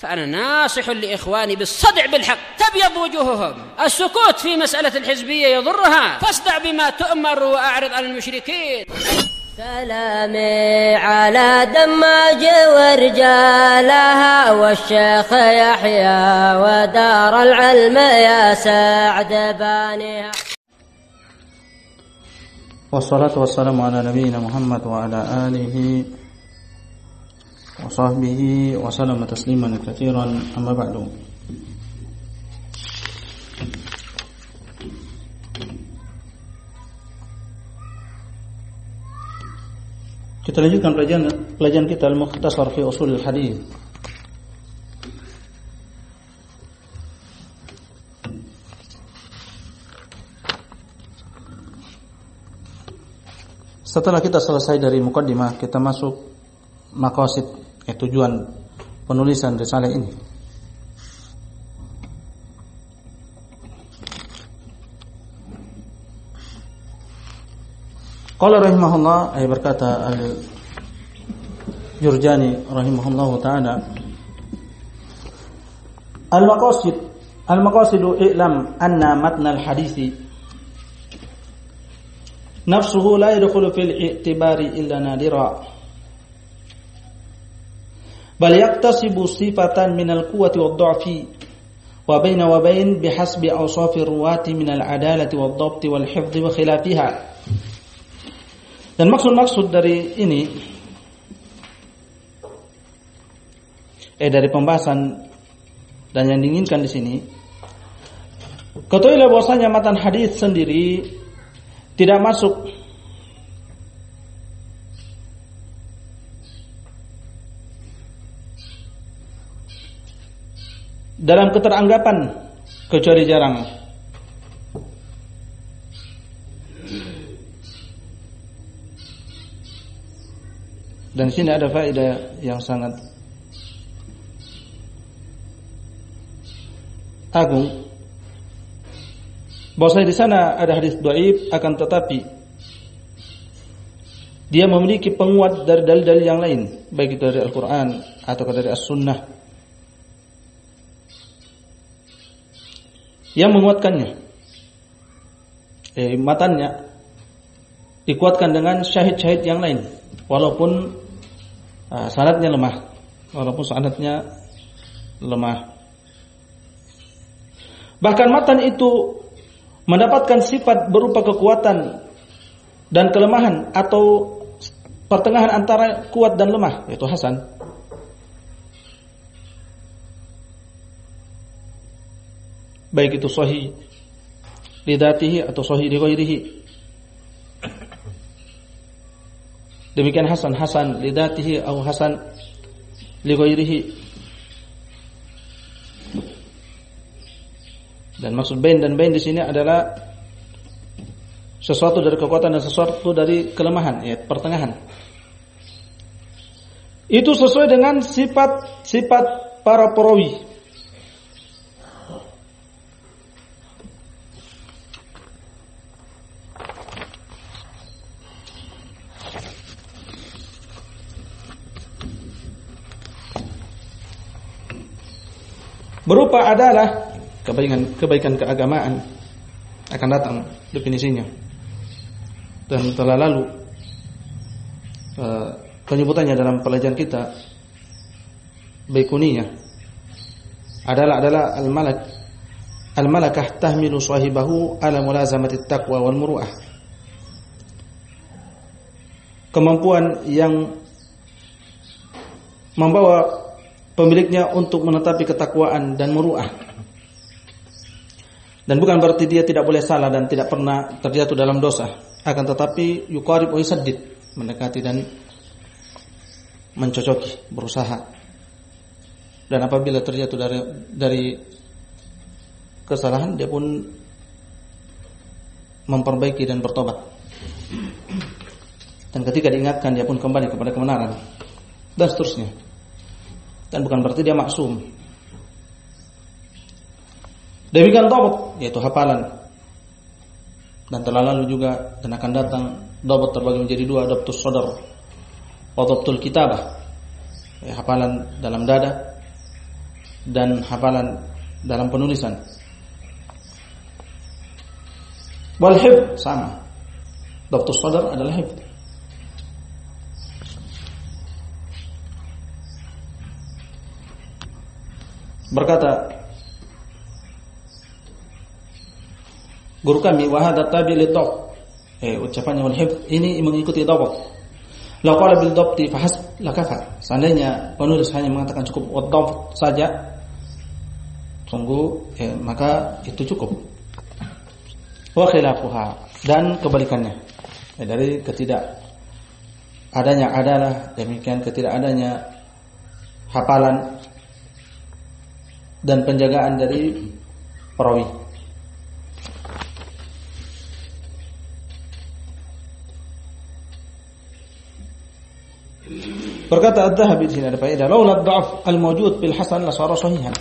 فأنا ناصح لإخواني بالصدع بالحق تبيض وجوههم. السكوت في مسألة الحزبية يضرها، فاصدع بما تؤمر وأعرض عن المشركين. سلامي على دماج ورجالها والشيخ يحيى ودار العلم يا سعد بانيها. والصلاة والسلام على نبينا محمد وعلى آله وصحبه وسلم تسليما كثيرا. أما بعد. Kita lanjutkan pelajaran kita Al-Mukhtasar fi Ushul Hadits. Setelah kita selesai dari muqaddimah, kita masuk maqasid, tujuan penulisan risalah ini. Qala rahimahullah, berkata Al-Jurjani rahimahullahu ta'ala, Al-maqasidu i'lam anna matna al-hadithi nafsuhu la yadkhulu fil i'tibari illa nadira bal yaktasibu sifatan min al-quwwati wad-dha'fi wa baina wa bain bihasbi awsafi ruwati min al-adalati wad-dhabti wal-hifdhi wa khilafiha. Dan maksud dari ini dari pembahasan dan yang diinginkan di sini, ketahuilah bahwasanya matan hadis sendiri tidak masuk dalam keteranggapan kecuali jarang. Dan di sini ada faedah yang sangat agung, bahwasanya di sana ada hadis dhaif, akan tetapi dia memiliki penguat dari dalil-dalil yang lain, baik itu dari Al-Quran atau dari As-Sunnah yang menguatkannya. Matannya dikuatkan dengan syahid-syahid yang lain, walaupun sanadnya lemah, Bahkan matan itu mendapatkan sifat berupa kekuatan dan kelemahan atau pertengahan antara kuat dan lemah, yaitu hasan. Baik itu sahih li dzatihi atau sahih li ghairihi. Demikian hasan li dzatihi atau hasan li ghairihi. Dan maksud bain dan bain di sini adalah sesuatu dari kekuatan dan sesuatu dari kelemahan, pertengahan. Itu sesuai dengan sifat para perawi. Berupa adalah kebaikan keagamaan akan datang definisinya, dan telah lalu penyebutannya dalam pelajaran kita Baiquniyah adalah al-malakah tahmilu sahibahu ala mulazamati taqwa wal muru'ah. Kemampuan yang membawa pemiliknya untuk menetapi ketakwaan dan muru'ah. Dan bukan berarti dia tidak boleh salah dan tidak pernah terjatuh dalam dosa, akan tetapi yuqarib wa yusaddid, mendekati dan mencocoki, berusaha. Dan apabila terjatuh dari kesalahan, dia pun memperbaiki dan bertobat. Dan ketika diingatkan, dia pun kembali kepada kebenaran, dan seterusnya. Dan bukan berarti dia maksum. Demikian dhabt, yaitu hafalan. Dan telah lalu juga dan akan datang dhabt terbagi menjadi dua, dhabtus sadar wa dhabtul kitabah. Hafalan dalam dada dan hafalan dalam penulisan. Wal hifdz sama. Dhabtus sadr adalah hifdz. Berkata guru kami, wa hadza tabi li dhab. Ucapannya wal hifdz ini mengikuti dhabt. La qala bil dhabti fa hasb la kafa. Seandainya penulis hanya mengatakan cukup wadhabt saja, sungguh maka itu cukup. Wa khilafuha, dan kebalikannya, dari ketidak adanya adalah, demikian ketidak adanya hafalan dan penjagaan dari perawi. Berkata Adz-Dzahabi di sini ada faedah, laula ad-dha'f al-mawjud bil hasan la sara sahihan.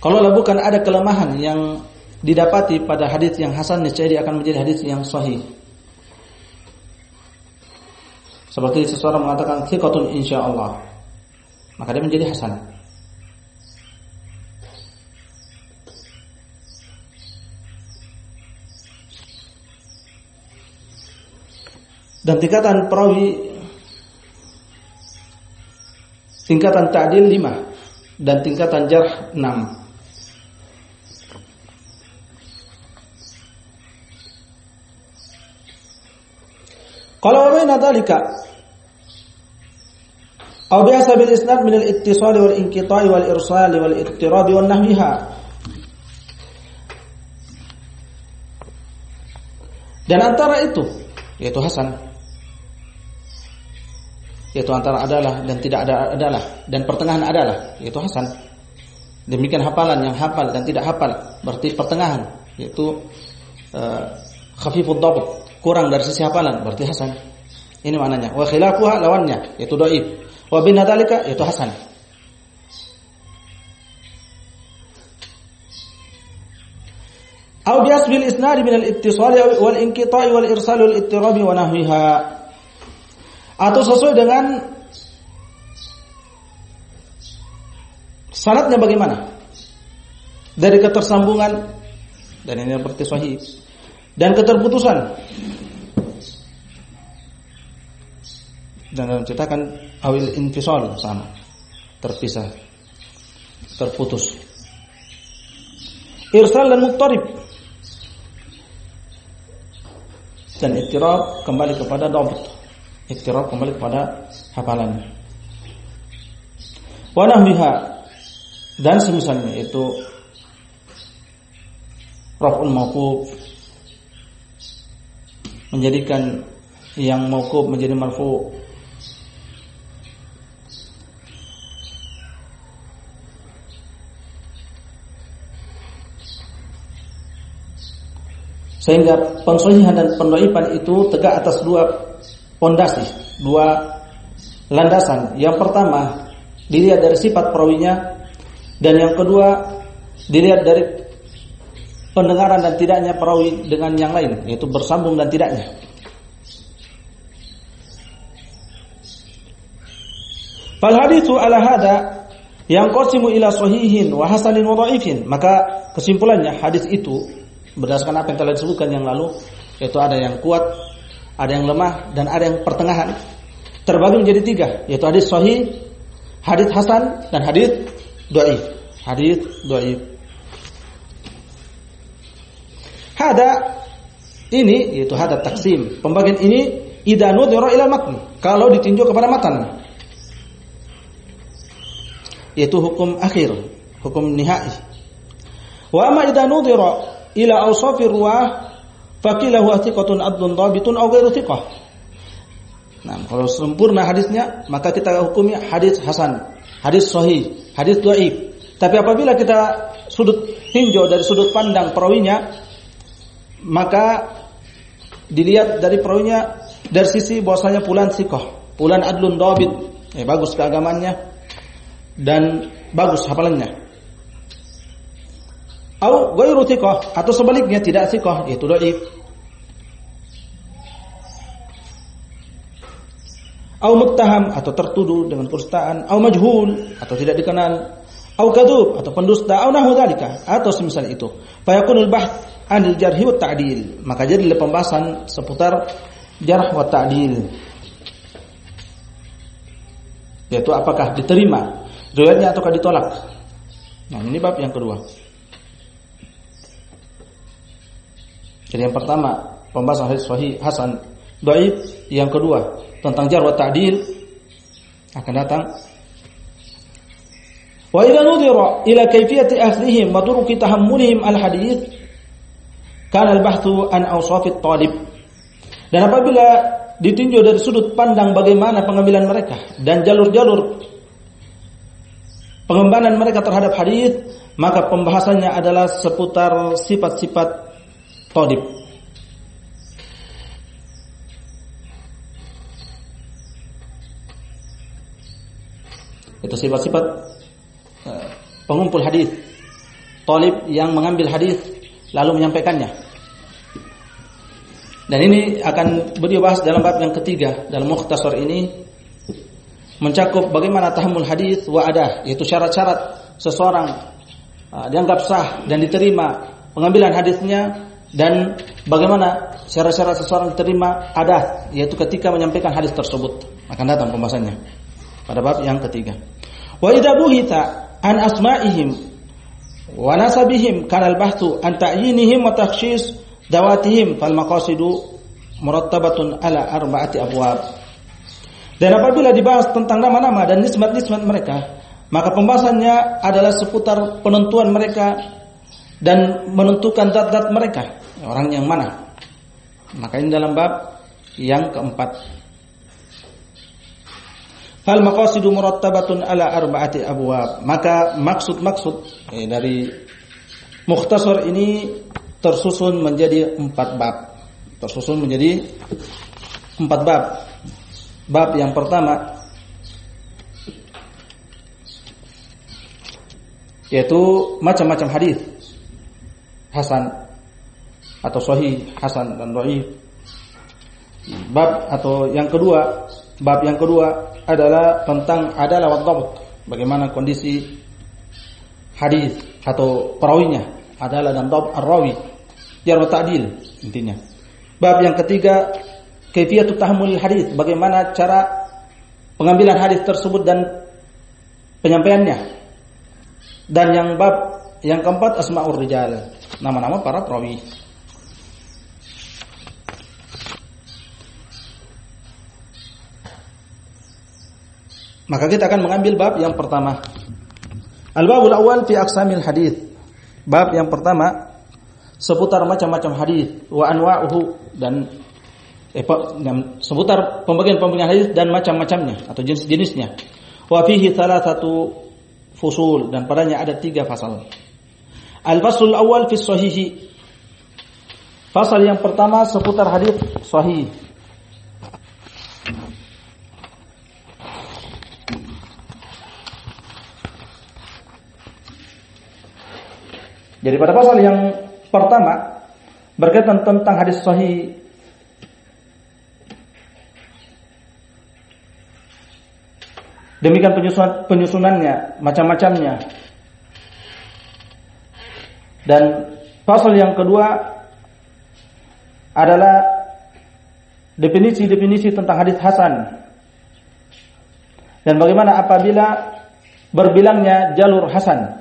Kalau bukan ada kelemahan yang didapati pada hadis yang hasan, niscaya dia akan menjadi hadis yang sahih. Seperti seseorang mengatakan thiqatun insyaallah, maka dia menjadi hasan. Dan tingkatan perawi, tingkatan ta'dil 5 dan tingkatan jarh 6. Kalau baina dzalika aw biasa bil isnad min al-ittisal wal inqita' wal irsal wal ittirab wal nahwiha. Dan antara itu yaitu hasan, yaitu antara adalah dan tidak ada adalah, dan pertengahan adalah yaitu hasan. Demikian hafalan yang hafal dan tidak hafal berarti pertengahan, yaitu khafifud dhabt, kurang dari sisi hafalan berarti hasan. Ini maknanya. Wa khilafuha, lawannya yaitu dhaif. Wa bin dzalika yaitu hasan. Aw biasbil isnad min al-ittisal wal inqita' wal irsal wal ittirab wa nahwiha. Atau sesuai dengan sanadnya bagaimana? Dari ketersambungan, dan ini berarti sahih, dan keterputusan. Dan menceritakan awil infisal sama, terpisah, terputus. Irsal dan muttarib, dan ittirab kembali kepada dhabt, ittirab kembali kepada hafalan. Wa nahwiha, dan semisalnya itu raf'ul mauquf, menjadikan yang mauquf menjadi marfu'. Sehingga pensahihan dan pendhaifan itu tegak atas dua pondasi, dua landasan. Yang pertama dilihat dari sifat perawinya, dan yang kedua dilihat dari pendengaran dan tidaknya perawi dengan yang lain, yaitu bersambung dan tidaknya. Fal haditsu ala hada yang qasimu ila sahihin wa hasanin wa dhaifin. Maka kesimpulannya hadis itu berdasarkan apa yang telah disebutkan yang lalu, yaitu ada yang kuat, ada yang lemah, dan ada yang pertengahan. Terbagi menjadi 3, yaitu hadis sahih, hadis hasan, dan hadis dhaif. Hadis dhaif. Hada ini yaitu hada taksim. Pembagian ini idza nudhira ila matn, kalau ditinjau kepada matan, yaitu hukum akhir, hukum nihai. Wa amma idza nudhira ila awsafir ruwah faqila huwa thiqatun adlun dhabitun aw ghairu thiqah. Nah, kalau sempurna hadisnya maka kita hukumi hadis hasan, hadis sahih, hadis dhaif. Tapi apabila kita sudut tinjau dari sudut pandang perawinya, maka dilihat dari perawinya dari sisi bahwasanya fulan thiqah, fulan adlun dhabit, bagus keagamannya dan bagus hafalannya. Au ghairu thiqah, atau sebaliknya tidak thiqah, yaitu dhaif. Au muttaham, atau tertuduh dengan kedustaan, au majhul, atau tidak dikenal, au kadzub atau pendusta au nahu dzalika atau semisal itu. Fa yakunul bahth 'anil jarh wa ta'dil. Maka jadilah pembahasan seputar jarh wa ta'dil. Yaitu apakah diterima riwayatnya ataukah ditolak. Nah, ini bab yang kedua. Jadi yang pertama pembahasan hadis sahih, hasan, dhaif. Yang kedua tentang jarh wa ta'dil akan datang. Wa idza nudhira ila kayfiyati akhdhihim wa turuqi tahammulihim al-hadits kana al-bahthu an awsaf at-talib. Dan apabila ditinjau dari sudut pandang bagaimana pengambilan mereka dan jalur-jalur pengembangan mereka terhadap hadis, maka pembahasannya adalah seputar sifat-sifat talib. Itu sifat-sifat pengumpul hadis, talib yang mengambil hadis lalu menyampaikannya. Dan ini akan beliau bahas dalam bab yang ketiga dalam mukhtasar ini, mencakup bagaimana tahammul hadis wa adah, yaitu syarat-syarat seseorang dianggap sah dan diterima pengambilan hadisnya, dan bagaimana syarat-syarat seseorang diterima adah, yaitu ketika menyampaikan hadis tersebut. Akan datang pembahasannya pada bab yang ketiga. Wa idza buhita an asma'ihim wa nasabihim kana al-bahthu an ta'yinihim wa takhsis dawatihim fal maqasidu murattabatun ala arba'ati abwab. Dan apabila dibahas tentang nama-nama dan nisbat-nisbat mereka, maka pembahasannya adalah seputar penentuan mereka dan menentukan zat-zat mereka, orang yang mana. Maka ini dalam bab yang keempat. Fal maqasidu murattabatun ala arba'ati abwab. Maka maksud-maksud dari mukhtasar ini tersusun menjadi 4 bab. Tersusun menjadi 4 bab. Bab yang pertama yaitu macam-macam hadis hasan atau sahih, hasan dan dhaif. Bab yang kedua adalah tentang adalah wa dhabt, bagaimana kondisi hadis atau perawinya, adalah dan dhabt ar-rawi, jarh wa ta'dil intinya. Bab yang ketiga kaifiyatut tahammulil hadis, bagaimana cara pengambilan hadis tersebut dan penyampaiannya. Dan yang bab yang keempat asma'ur rijal, nama-nama para perawi. Maka kita akan mengambil bab yang pertama. Al-babul awal fi aqsamil hadis. Bab yang pertama seputar macam-macam hadis wa anwa'uhu, dan seputar pembagian-pembagian hadis dan macam-macamnya atau jenis-jenisnya. Wa fihi thalathatu fusul, dan padanya ada 3 fasal. Al-faslul awal fi shahihi. Fasal yang pertama seputar hadis sahih. Jadi pada pasal yang pertama berkaitan tentang hadis sahih, demikian penyusunannya, macam-macamnya. Dan pasal yang kedua adalah definisi-definisi tentang hadis hasan, dan bagaimana apabila berbilangnya jalur hasan.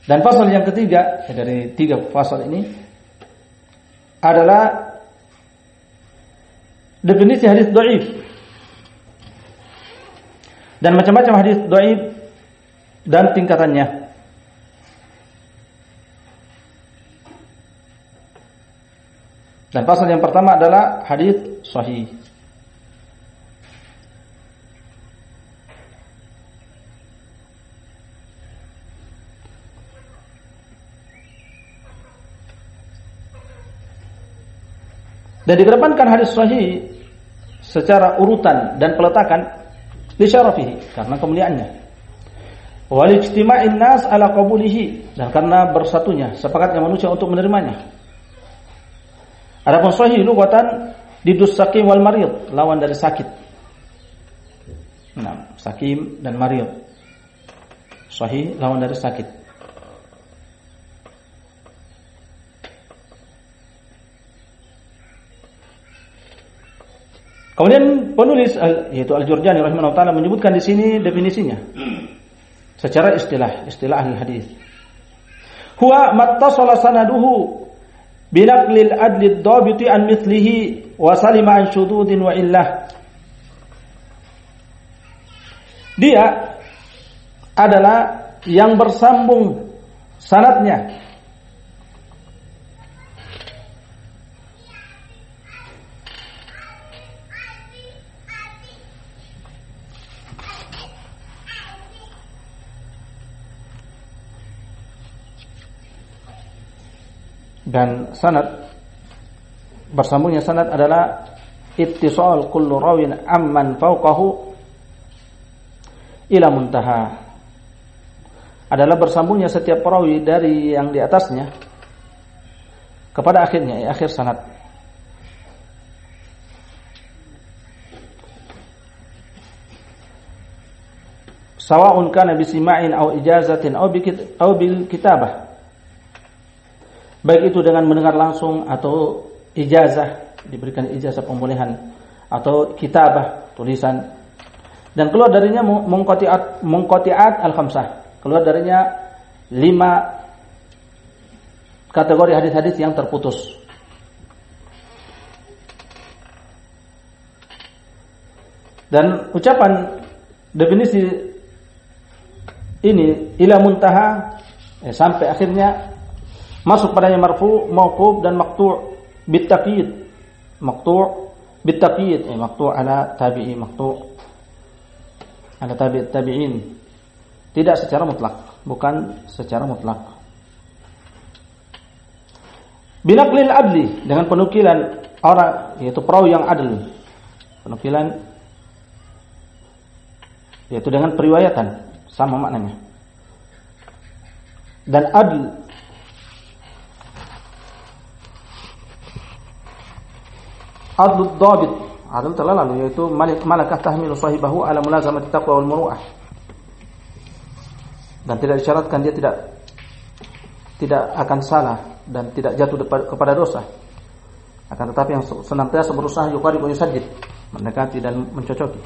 Dan pasal yang ketiga dari 3 pasal ini adalah definisi hadis dhaif dan macam-macam hadis dhaif dan tingkatannya. Dan pasal yang pertama adalah hadis sahih. Dan dikedepankan hadis sahih secara urutan dan peletakan li syarafihi, karena kemuliaannya. Wal ijtima'in nas ala qabulihi, dan karena bersatunya, sepakatnya manusia untuk menerimanya. Adapun sahih lughatan didus sakim wal marid, lawan dari sakit. Nah, sakim dan marid. Sahih lawan dari sakit. Kemudian penulis yaitu Al-Jurjani rahimahullah taala menyebutkan di sini definisinya secara istilah ahli hadis. Huwa mattasala sanaduhu binaqlil adli ad-dhabiti an mithlihi wa salima an syududin wa illah. Dia adalah yang bersambung sanadnya dan sanad bersambungnya sanad adalah ittisal kullu rawin amman fawqahu ila muntaha, adalah bersambungnya setiap perawi dari yang di atasnya kepada akhirnya, akhir sanad. Sawa'un kana bisima'in aw ijazatin aw bil kitabah, baik itu dengan mendengar langsung atau ijazah, diberikan ijazah pembolehan, atau kitabah, tulisan. Dan keluar darinya munqati'at al-khamsah, keluar darinya 5 kategori hadis-hadis yang terputus. Dan ucapan definisi ini ila muntaha sampai akhirnya masuk padanya marfu, mauquf dan maqtu' bittaqyid. Maqtu' bittaqyid, maqtu' ala tabi'i, maqtu' ala tabi'in, tidak secara mutlak, bukan secara mutlak. Binaqlil adli, dengan penukilan orang, yaitu perawi yang adil, penukilan yaitu dengan periwayatan, sama maknanya. Dan adl adlud dhabit, adl telah lalu, yaitu malakah tahmilu sahibahu ala mulazamati taqwa wal muru'ah, dan tidak disyaratkan dia tidak akan salah dan tidak jatuh kepada dosa, akan tetapi yang senantiasa berusaha yuqarib wa yusaddid, mendekati dan mencocoki.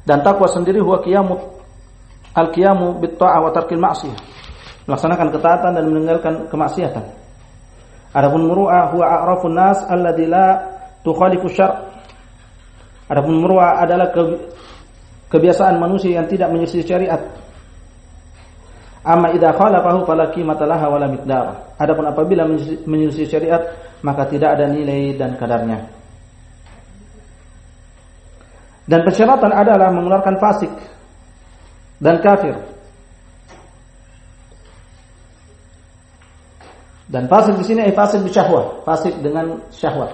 Dan takwa sendiri huwa al-qiyamu bit-ta'ah wa tarkil ma'siyah, melaksanakan ketaatan dan meninggalkan kemaksiatan. Adapun muru'ah huwa a'rafun nas alladzi la tukhalifu syar'. Adapun muru'ah adalah kebiasaan manusia yang tidak menyelisih syariat. Amma idza khalafahu fala qimata laha wala miqdar. Adapun apabila menyelisih syariat, maka tidak ada nilai dan kadarnya. Dan persyaratan adalah mengeluarkan fasik dan kafir. Dan fasik di sini fasik bisyahwah, fasik dengan syahwat.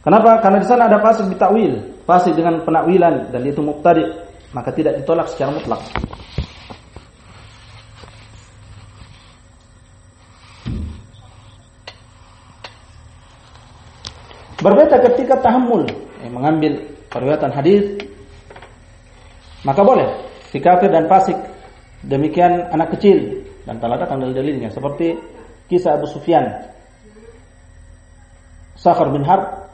Kenapa? Karena di sana ada fasik bitakwil, fasik dengan penakwilan, dan itu mubtadi', maka tidak ditolak secara mutlak. Berbeda ketika tahammul, mengambil periwayatan hadis, maka boleh si kafir dan fasik. Demikian anak kecil, dan telah datang dalil-dalilnya, seperti kisah Abu Sufyan, Sakhar bin Harb,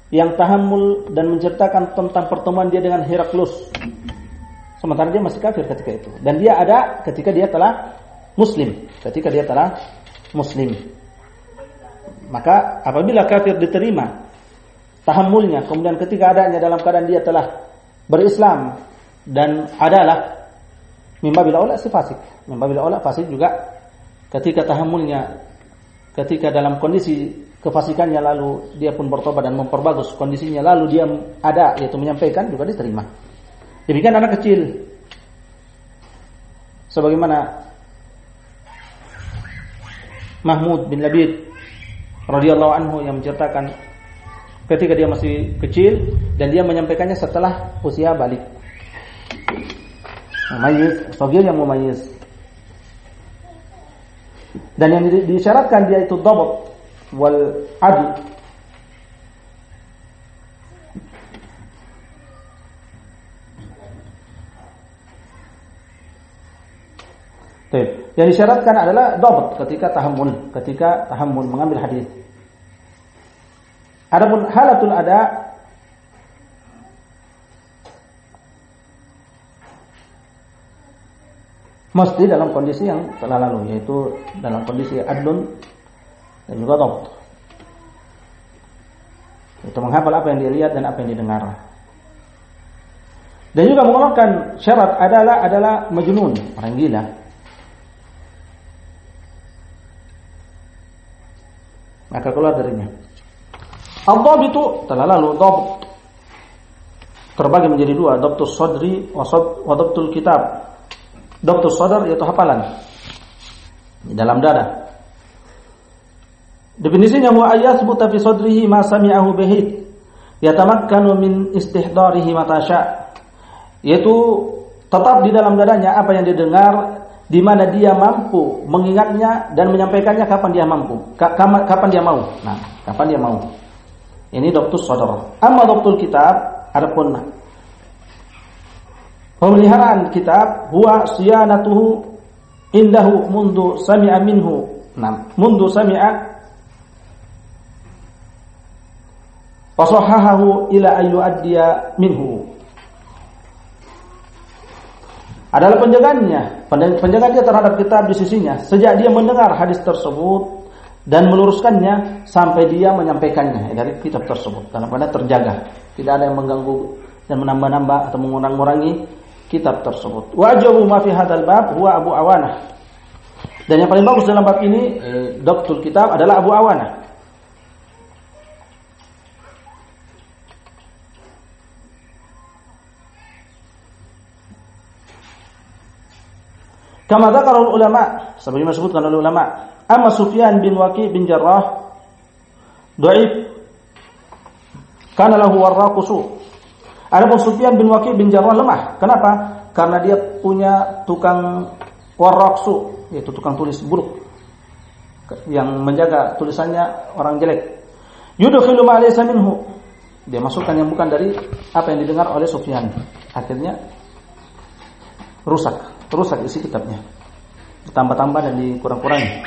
yang tahammul dan menceritakan tentang pertemuan dia dengan Heraklus, sementara dia masih kafir ketika itu, dan dia ada ketika dia telah muslim. Maka apabila kafir diterima tahammulnya, kemudian ketika adanya dalam keadaan dia telah berislam dan adalah mimbabil aula si fasik. Mimbabil aula fasik juga ketika tahammulnya, ketika dalam kondisi kefasikannya lalu dia pun bertobat dan memperbagus kondisinya, lalu dia ada, yaitu menyampaikan, juga diterima. Demikian anak kecil, sebagaimana Mahmud bin Labid radhiyallahu anhu yang menceritakan ketika dia masih kecil dan dia menyampaikannya setelah usia balik. Mumayyiz, sagir yang mumayyiz. Dan yang disyaratkan dia itu dhabt wal adl, Yang disyaratkan adalah dhabt ketika tahammul mengambil hadis. Adapun halatul ada mesti dalam kondisi yang telah lalu, yaitu dalam kondisi adlun dan juga dhabt. Itu menghafal apa yang dilihat dan apa yang didengar. Dan juga mengeluarkan syarat adalah majnun, orang gila. Maka keluar darinya. Al-dhabt itu telah lalu, dhabt terbagi menjadi dua, dhabtus sadri wa dhabtul kitab. Dhabtus sadr yaitu hafalan di dalam dada. Definisinya huwa ayathbuta fi sadrihi ma sami'ahu bihi yatamakkanu min istihdarihi mata syaa. Yaitu tetap di dalam dadanya apa yang didengar, di mana dia mampu mengingatnya dan menyampaikannya kapan dia mampu, kapan dia mau. Nah, kapan dia mau. Ini dhabtus sadr. Amma dhabtul kitab, adapun pemeliharaan kitab, huwa siyanatuhu indahu mundu sami'a minhu. Nah, mundu sami'a fasahahahu ila ayu addiya minhu. Adalah penjagaan dia terhadap kitab di sisinya sejak dia mendengar hadis tersebut dan meluruskannya sampai dia menyampaikannya dari kitab tersebut. Dalam keadaan terjaga, tidak ada yang mengganggu dan menambah-nambah atau mengurang-urangi kitab tersebut. Wajabu ma fi hadzal bab huwa Abu Awanah. Dan yang paling bagus dalam bab ini dhabtul kitab adalah Abu Awanah. Kama dzakara ulama, sebagaimana disebutkan oleh ulama, amma Sufyan bin Waqi' bin Jarrah dhaif kana lahu warraqusu. Adapun Sufyan bin Waqi' bin Jarrah lemah. Kenapa? Karena dia punya tukang warraqsu, yaitu tukang tulis buruk yang menjaga tulisannya orang jelek. Yudkhilu ma laysa minhu. Dia masukkan yang bukan dari apa yang didengar oleh Sufyan. Akhirnya rusak isi kitabnya, ditambah-tambah dan dikurang-kurangi.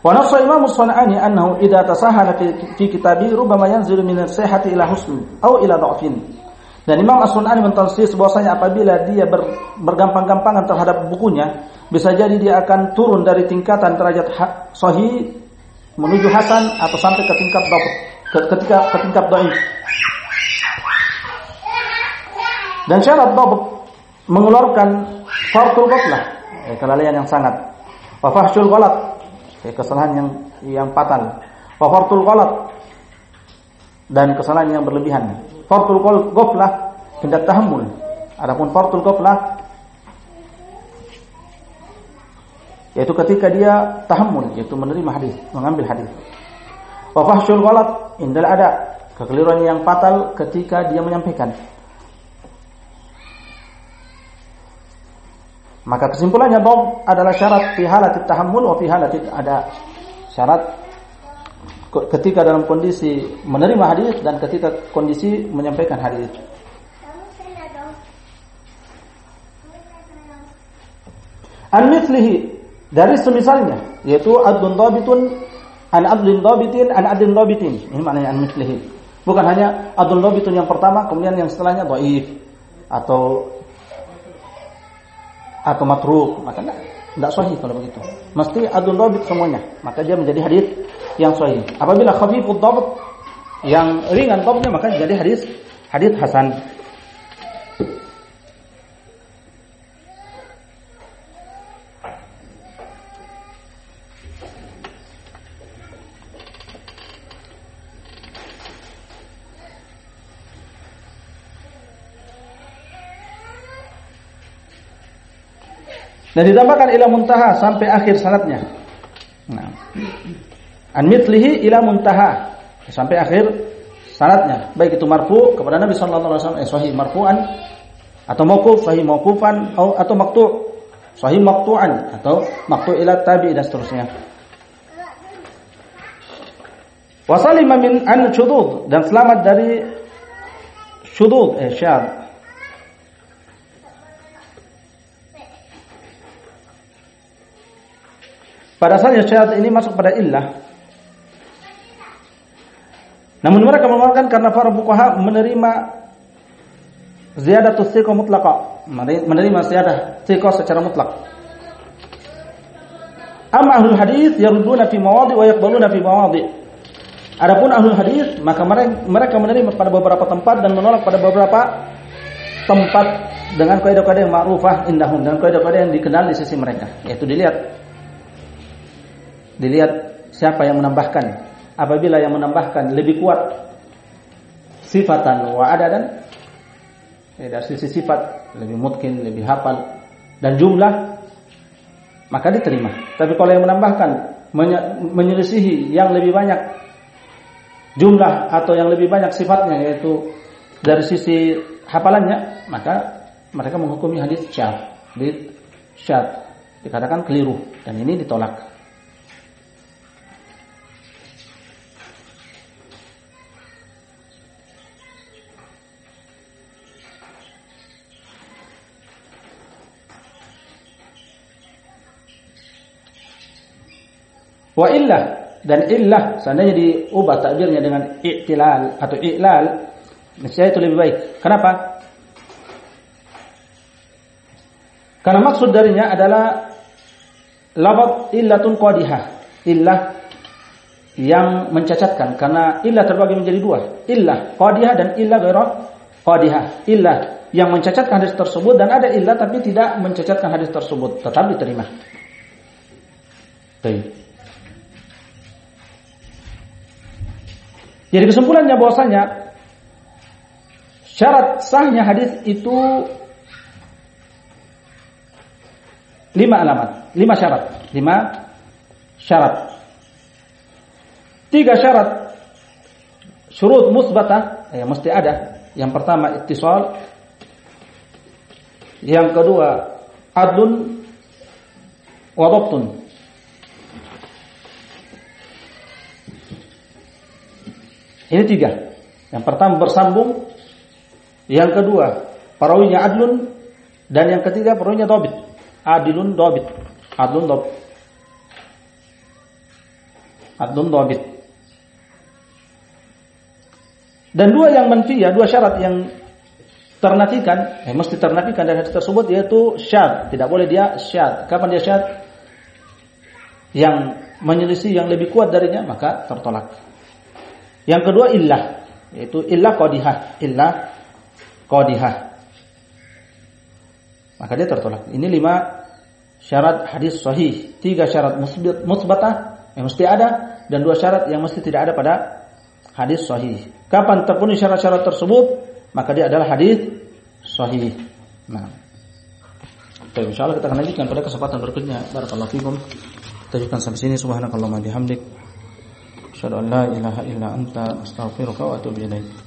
Wa nassa Imam As-San'ani annahu idza tasahala fi kitabi rubbama yanzilu min as-sihhati ila husn aw ila dha'fin. Dan Imam As-San'ani mentansis bahwasanya apabila dia bergampang-gampangan terhadap bukunya, bisa jadi dia akan turun dari tingkatan derajat sahih menuju hasan atau sampai ke tingkat dhaif, ke tingkat dhaif. Dan syarat dhabt mengeluarkan farqul ghaflah, kelalaian yang sangat. Wa fahsyul ghalat, kesalahan yang fatal. Wa farqul ghalat, dan kesalahan yang berlebihan. Farqul ghaflah tindak tahammul. Adapun farqul ghaflah yaitu ketika dia tahammul, yaitu menerima hadis, mengambil hadis. Wa fahsyul ghalat indal ada, kekeliruan yang fatal ketika dia menyampaikan. Maka kesimpulannya dhabt adalah syarat fi halatit tahammul wa fi halatit ada. Syarat ketika dalam kondisi menerima hadis dan ketika kondisi menyampaikan hadis. An-mithlihi, dari semisalnya, yaitu adlun dhabitun an adlin dhabitin an adlin dhabitin. Ini maknanya an-mithlihi. Bukan hanya adlun dhabitun yang pertama kemudian yang setelahnya dhaif atau matruk, maka tidak sahih kalau begitu. Mesti adul dhabit semuanya, maka dia menjadi hadis yang sahih. Apabila khafifud dhabt, yang ringan dhabtnya, maka jadi hadis hasan. Dan ditambahkan ila muntaha, sampai akhir sanadnya. Nah, an mithlihi ila muntaha, sampai akhir sanadnya, baik itu marfu kepada Nabi sallallahu alaihi wasallam, sahih marfu'an, atau mauquf, sahih mauqufan, atau maqtu', sahih maqtu'an, atau maqtu' ila tabi' dan seterusnya. Wa salima min an syudud, dan selamat dari syudud, syadz. pada asalnya syadz ini masuk pada illah. Namun mereka menolakkan karena para fuqaha menerima ziyadatus thiqah mutlaqah, menerima ziyadah thiqah secara mutlak. Amma ahlul hadis yarudduna fi mawadhi' wa yaqbaluna fi mawadhi'. Adapun ahlul hadis maka mereka menerima pada beberapa tempat dan menolak pada beberapa tempat dengan kaidah-kaidah yang ma'rufah indahum, dan kaidah-kaidah yang dikenal di sisi mereka, yaitu dilihat siapa yang menambahkan. Apabila yang menambahkan lebih kuat sifatan wa adadan, dari sisi sifat lebih mungkin, lebih hafal dan jumlah, maka diterima. Tapi kalau yang menambahkan menyelisihi yang lebih banyak jumlah atau yang lebih banyak sifatnya, yaitu dari sisi hafalannya, maka mereka menghukumi hadis syadz, dikatakan keliru, dan ini ditolak. Wa illah, dan illah seandainya diubah takdirnya dengan i'tilal atau i'lal, niscaya itu lebih baik. Kenapa? Karena maksud darinya adalah lafaz illatun qadihah, illah yang mencacatkan. Karena illah terbagi menjadi dua, illah qadihah dan illah ghairu qadihah. Illah yang mencacatkan hadis tersebut, dan ada illah tapi tidak mencacatkan hadis tersebut, tetap diterima. Baik. Jadi kesimpulannya bahwasanya syarat sahnya hadis itu 5 alamat, 5 syarat, 3 syarat syurut musbatah mesti ada. Yang pertama ittisal, yang kedua adlun wa dhabtun. Ini 3. Yang pertama bersambung, yang kedua perawinya adlun, dan yang ketiga perawinya dhabit. Adilun dhabit. Adlun dhabit. Dan 2 yang manfiyah, 2 syarat yang ternafikan, mesti ternafikan dari hadis tersebut, yaitu syadz. Tidak boleh dia syadz. Kapan dia syadz? Yang menyelisih yang lebih kuat darinya, maka tertolak. Yang kedua illah, yaitu illah qadihah, maka dia tertolak. Ini 5 syarat hadis sahih, 3 syarat musbatah yang mesti ada, dan 2 syarat yang mesti tidak ada pada hadis sahih. Kapan terpenuhi syarat-syarat tersebut, maka dia adalah hadis sahih. Nah, baik, insyaallah kita akan lanjutkan pada kesempatan berikutnya. Barakallahu fikum. Kita lanjutkan sampai sini. Subhanakallahumma bihamdik, asyhadu an la ilaha illa anta, astaghfiruka wa atubu ilaik.